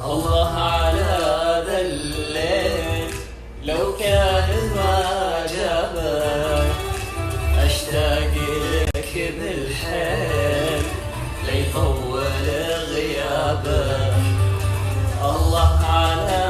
الله على ذا الليل لو كان ما جابك، أشتاق لك بالحيل ليطول غيابك. الله على